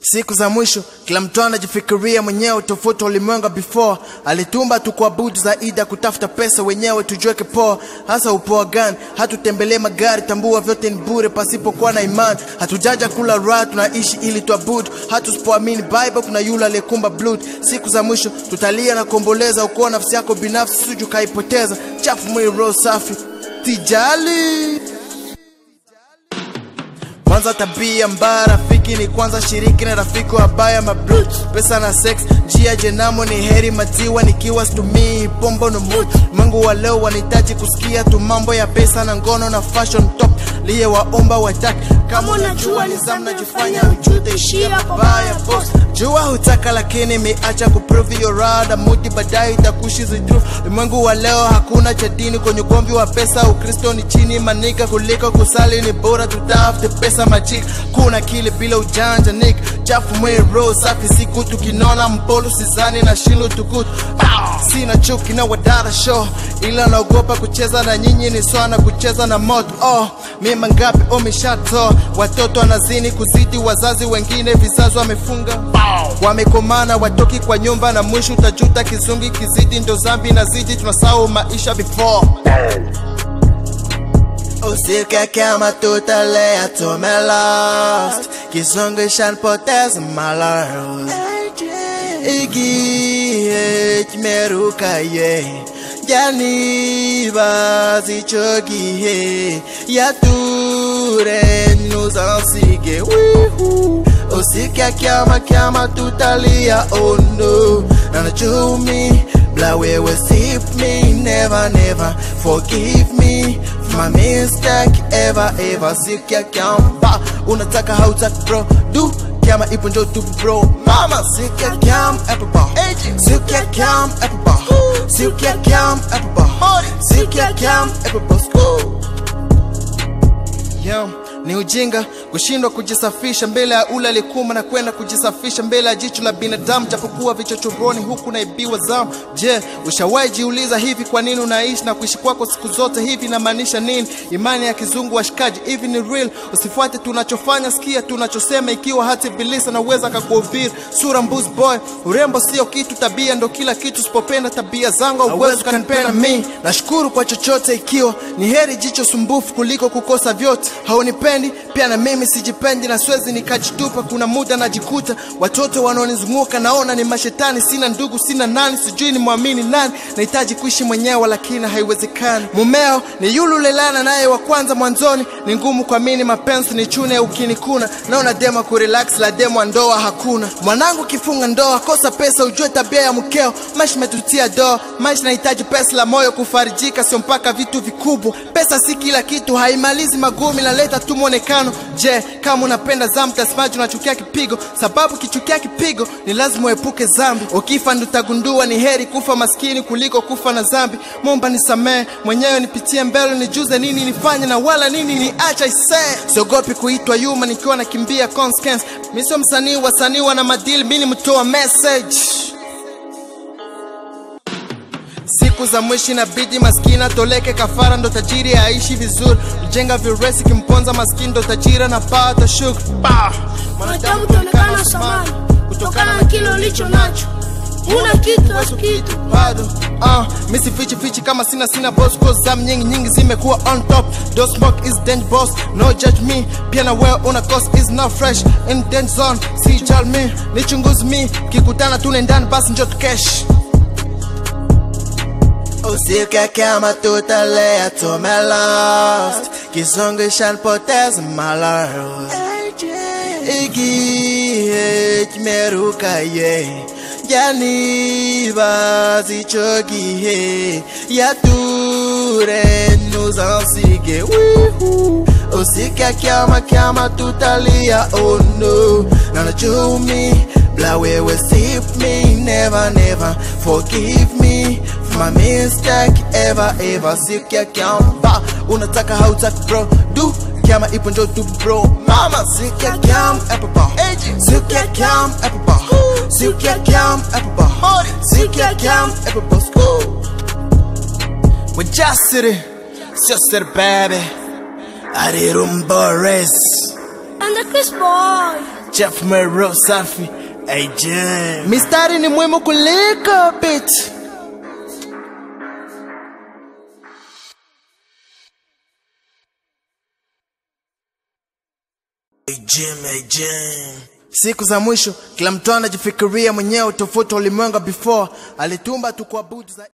Siku za mwisho kila mtu anajifikiria mwenyewe tofauti ulimwengu before. Alitumba tu kuabudu zaidi kutafuta pesa wenyewe tujiweke poa. Hasa upoa gani? Hatutembelee magari, tambua vyote ni bure pasipokuwa na imani. Hatujaja kula raha, tunaishi ili tuabudu. Hatusipoamini Bible kuna yule aliyekumba blood. Siku za mwisho tutalia na kuomboleza, uko nafsi yako binafsi suju kaipoteza. Chafu mwili roho safi tijali. Kwanza tabia mbaya rafiki ni kwanza shiriki na rafiki wa baya mablut. Pesa na sex, njia jenamo ni heri matiwa nikiwa stumii pombo no mood. Mungu wa leo wanitaji kusikia tu mambo ya pesa na ngono na fashion top. Liye waomba wataki, kama unajua nizamu najifanya ujute ishia babaya boss. Jua hutaka lakini miacha kuprove your rada muti badai itakushi zidru. Mungu wa leo hakuna cha dini kwenye ugomvi wa pesa. Ukristo ni chini manika kuliko kusali ni bora tutafute pesa majik. Kuna kile bila ujanja nick chafu mwe roho safi siku tukinona mpolo sizani na shindo tukutu. Sina chuki na wadada show ila naogopa kucheza na nyinyi ni swana kucheza na moto. Mima ngapi omeshato watoto wanazini kuzidi wazazi wengine vizazi wamefunga wamekomana watoki kwa nyumba na mwisho utajuta kizungi kizidi ndo zambi na zidi tunasahau maisha before. Usika kama tutalea tume lost kizungu shanpoteza malaro Igi meruka ye Jani bazi chogi ye Yature nuzasige Usika kama tutalia oh no Nana chumi Blawe we sip me never forgive me my mistake ever Sikia kamba unataka hautaki bro do kama ipo njo tu bro mama sikia kama apple bar sikia kama apple bar sikia kama apple bar sikia kama apple bar yo ni ujinga kushindwa kujisafisha mbele ya ule alikuma na kwenda kujisafisha mbele ya jicho la binadamu japokuwa vichochoroni huku naibiwa zamu. Je, ushawahi jiuliza hivi kwa nini unaishi na kuishi kwako siku zote hivi na maanisha nini? Imani ya kizungu washikaji hivi ni real. Usifuate tunachofanya, sikia tunachosema ikiwa hata ibilisi anaweza kukuhubiri. Sura mbuzi boy, urembo sio kitu, tabia ndo kila kitu. Usipopenda tabia zangu uwezo kanipenda mimi. Nashukuru kwa chochote ikiwa ni heri jicho sumbufu kuliko kukosa vyote. Haunipendi pia na mimi sijipendi na siwezi nikajitupa. Kuna muda najikuta watoto wanaonizunguka naona ni mashetani. Sina ndugu sina nani sijui ni muamini nani. Nahitaji kuishi mwenyewe lakini haiwezekani. Mumeo ni yule lelana naye wa kwanza mwanzoni. Ni ngumu kuamini mapenzi ni chune ukinikuna. Naona demo kurelax la demo ndoa hakuna. Mwanangu kifunga ndoa kosa pesa ujue tabia ya mkeo. Maisha metutia doa. Maisha nahitaji pesa la moyo kufarijika sio mpaka vitu vikubwa. Pesa si kila kitu haimalizi magumi na leta tu muonekano. Je, kama unapenda zambi tasmaji unachukia kipigo. Sababu kichukia kipigo ni lazima uepuke zambi. Ukifa ndo utagundua ni heri kufa maskini kuliko kufa na zambi. Momba nisamee mwenyewe nipitie mbele nijuze nini nifanye na wala nini niacha isee. Siogopi kuitwa yuma nikiwa nakimbia consequence. Mimi sio msanii wasanii wana madili mimi mtoa message. Siku za mwisho inabidi maskini toleke kafara ndo tajiri aishi vizuri. Ujenga viresi kimponza maskini ndo tajiri na pata shukri. Mwanadamu tonekana samani kutokana na kile ulicho nacho. Una kitu wasu kitu bado misi fichi kama sina boss cause zam nyingi zimekuwa on top. Don't smoke is danger boss no judge me. Pia na wewe una cost is not fresh in danger zone. Si jal me nichunguzi me kikutana tunendani basi njoo cash. Usika kama tutalea tume lost kizungu shanpoteza malaro Igi meruka ye Jani bazi chogi ye Yature nuzasige Usika kama tutalia oh no Nana chumi Blawe we sip me never forgive me my mistake ever Sikia kamba unataka hautaki bro do kama ipo njo tu bro mama sikia kama apple bar sikia kama apple bar sikia kama apple bar sikia kama apple bar we just city sister baby Arirumboris Anda Chris Boy. Chef Mero safi. AJ. Mistari ni muhimu kuliko beat. AJ. Siku za mwisho kila mtu anajifikiria mwenyewe, tofauti ulimwengu before alitumba tu kuabudu za